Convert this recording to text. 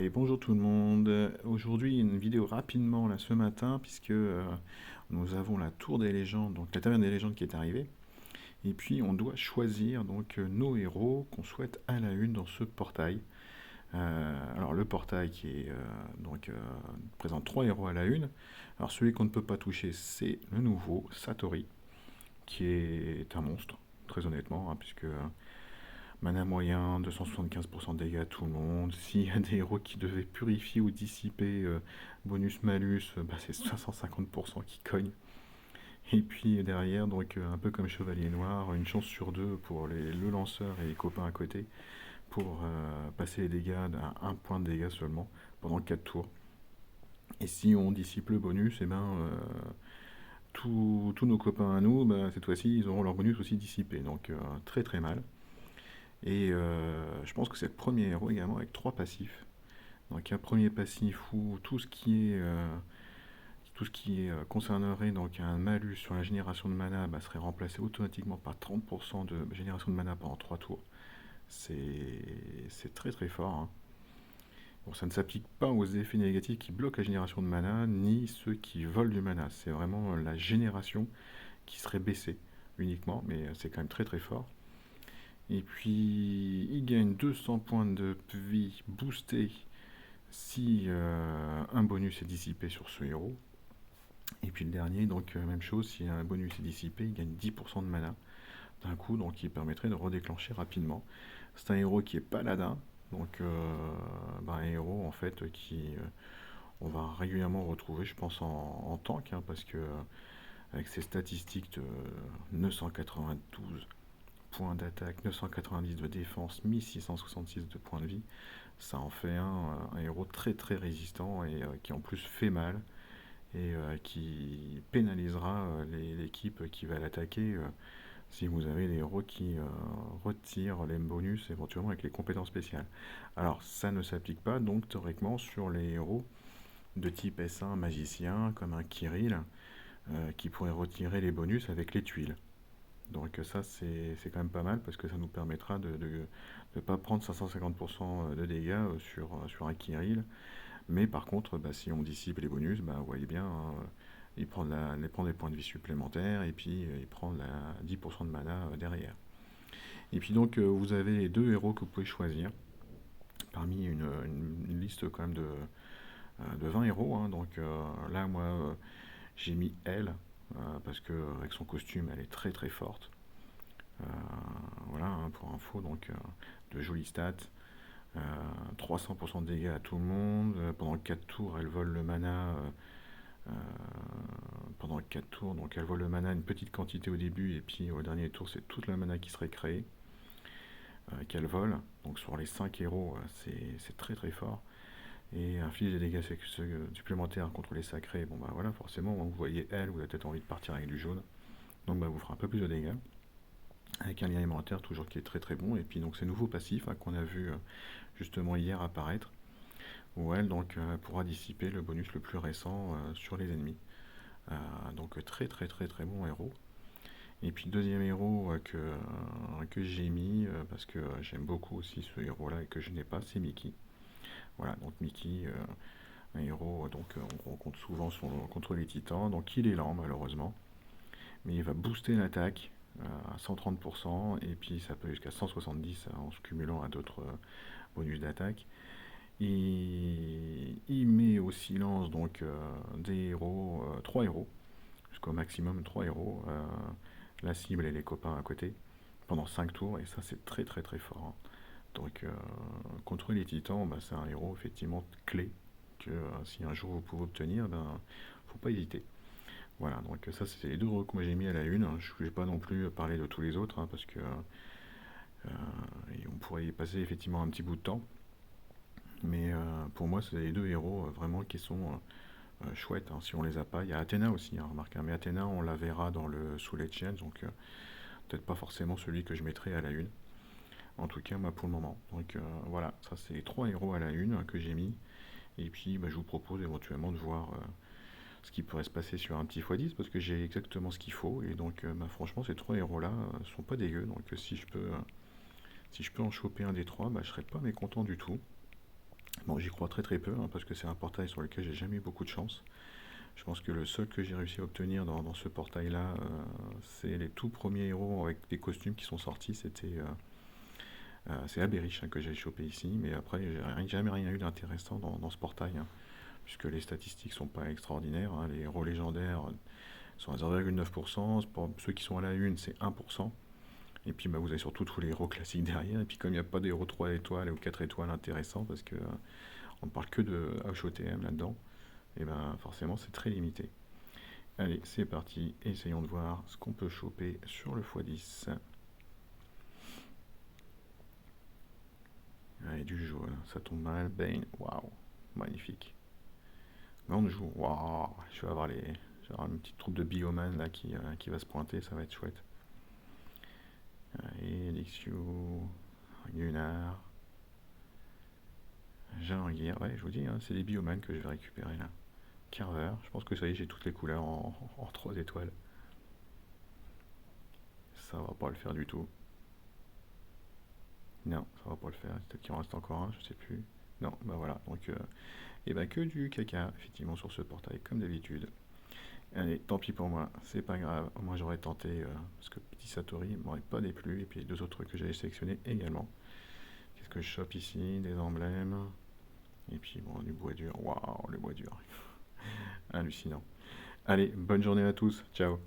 Et bonjour tout le monde. Aujourd'hui, une vidéo rapidement là ce matin, puisque nous avons la tour des légendes, donc la taverne des légendes qui est arrivée. Et puis on doit choisir donc nos héros qu'on souhaite à la une dans ce portail. Alors le portail qui est présente trois héros à la une. Alors celui qu'on ne peut pas toucher, c'est le nouveau Satori, qui est un monstre, très honnêtement, hein, puisque mana moyen, 275% de dégâts à tout le monde. S'il y a des héros qui devaient purifier ou dissiper bonus-malus, bah, c'est 550% qui cognent. Et puis derrière, donc un peu comme Chevalier Noir, une chance sur deux pour le lanceur et les copains à côté pour passer les dégâts à un point de dégâts seulement pendant 4 tours. Et si on dissipe le bonus, et ben, tous nos copains à nous, bah, cette fois-ci, ils auront leur bonus aussi dissipé. Donc très très mal. Et je pense que c'est le premier héros également avec trois passifs. Donc un premier passif où tout ce qui concernerait donc un malus sur la génération de mana bah, serait remplacé automatiquement par 30% de génération de mana pendant 3 tours. C'est très très fort, hein. Bon, ça ne s'applique pas aux effets négatifs qui bloquent la génération de mana, ni ceux qui volent du mana. C'est vraiment la génération qui serait baissée uniquement, mais c'est quand même très très fort. Et puis, il gagne 200 points de vie boostés si un bonus est dissipé sur ce héros. Et puis le dernier, donc même chose, si un bonus est dissipé, il gagne 10% de mana d'un coup, donc il permettrait de redéclencher rapidement. C'est un héros qui est paladin, donc un héros en fait on va régulièrement retrouver, je pense, en tank, hein, parce que avec ses statistiques de 992 points d'attaque, 990 de défense, 1666 de points de vie, ça en fait un héros très très résistant et qui en plus fait mal et qui pénalisera l'équipe qui va l'attaquer si vous avez des héros qui retirent les bonus éventuellement avec les compétences spéciales. Alors ça ne s'applique pas donc théoriquement sur les héros de type S1 magicien comme un Kirill qui pourrait retirer les bonus avec les tuiles. Donc ça c'est quand même pas mal parce que ça nous permettra de ne pas prendre 550% de dégâts sur un Kirill. Mais par contre, bah, si on dissipe les bonus, bah, vous voyez bien, hein, il prend des points de vie supplémentaires et puis il prend 10% de mana derrière. Et puis donc vous avez les deux héros que vous pouvez choisir parmi une liste quand même de 20 héros, hein. Donc là moi j'ai mis elle parce que avec son costume elle est très très forte. Euh, voilà, hein, pour info, donc de jolies stats. Euh, 300% de dégâts à tout le monde. Pendant 4 tours, elle vole le mana. Euh, pendant 4 tours, donc elle vole le mana une petite quantité au début, et puis au dernier tour, c'est toute la mana qui serait créée, qu'elle vole. Donc sur les 5 héros, c'est très très fort. Et inflige des dégâts supplémentaires contre les sacrés. Bon bah voilà, forcément, vous voyez elle, vous avez peut-être envie de partir avec du jaune. Donc bah vous fera un peu plus de dégâts avec un lien alimentaire toujours qui est très très bon. Et puis donc ces nouveaux passifs hein, qu'on a vu justement hier apparaître, où elle donc pourra dissiper le bonus le plus récent sur les ennemis. Donc très très très très bon héros. Et puis deuxième héros que j'ai mis, parce que j'aime beaucoup aussi ce héros-là et que je n'ai pas, c'est Mickey. Voilà, donc Mickey, un héros on rencontre souvent contre les titans, donc il est lent malheureusement, mais il va booster l'attaque à 130%, et puis ça peut jusqu'à 170 en se cumulant à d'autres bonus d'attaque. Il met au silence donc des héros, 3 héros, jusqu'au maximum 3 héros, la cible et les copains à côté, pendant 5 tours, et ça c'est très très très fort, hein. Donc contre les titans, bah, c'est un héros effectivement clé, que si un jour vous pouvez obtenir, ben faut pas hésiter. Voilà, donc ça c'est les deux héros que moi j'ai mis à la une. Je ne vais pas non plus parler de tous les autres, hein, parce que on pourrait y passer effectivement un petit bout de temps. Mais pour moi, c'est les deux héros vraiment qui sont chouettes, hein, si on les a pas. Il y a Athéna aussi, hein, remarquez, mais Athéna, on la verra dans le sous les Change, donc peut-être pas forcément celui que je mettrai à la une. En tout cas, moi, pour le moment. Donc voilà, ça c'est les trois héros à la une que j'ai mis. Et puis, bah, je vous propose éventuellement de voir ce qui pourrait se passer sur un petit x10, parce que j'ai exactement ce qu'il faut. Et donc, bah, franchement, ces trois héros-là sont pas dégueux. Donc, si je peux en choper un des trois, bah, je serais pas mécontent du tout. Bon, j'y crois très très peu, hein, parce que c'est un portail sur lequel j'ai jamais eu beaucoup de chance. Je pense que le seul que j'ai réussi à obtenir dans ce portail-là, c'est les tout premiers héros avec des costumes qui sont sortis. C'est Aberich, hein, que j'ai chopé ici, mais après, j'ai jamais rien eu d'intéressant dans ce portail, hein, puisque les statistiques sont pas extraordinaires, hein. Les héros légendaires sont à 0,9%. Pour ceux qui sont à la une, c'est 1%. Et puis bah, vous avez surtout tous les héros classiques derrière. Et puis comme il n'y a pas d'héros 3 étoiles ou 4 étoiles intéressants, parce que on ne parle que de HOTM là-dedans, et ben forcément c'est très limité. Allez, c'est parti, essayons de voir ce qu'on peut choper sur le x10. Allez, du jaune, ça tombe mal. Bane, waouh, magnifique. Grande joue, waouh, je vais avoir une petite troupe de bioman là qui va se pointer, ça va être chouette. Allez, Elixio, Gunnar, Gear, ouais, je vous dis, hein, c'est des bioman que je vais récupérer là. Carver, je pense que ça y est, j'ai toutes les couleurs en 3 étoiles. Ça va pas le faire du tout. Non, ça va pas le faire. Peut-être qu'il en reste encore un, je sais plus. Non, bah voilà. Donc, et bah que du caca, effectivement, sur ce portail, comme d'habitude. Allez, tant pis pour moi, c'est pas grave. Moi, j'aurais tenté, parce que Petit Satori m'aurait pas déplu. Et puis, les deux autres que j'avais sélectionnés également. Qu'est-ce que je chope ici? Des emblèmes. Et puis, bon, du bois dur. Waouh, le bois dur. Hallucinant. Allez, bonne journée à tous. Ciao.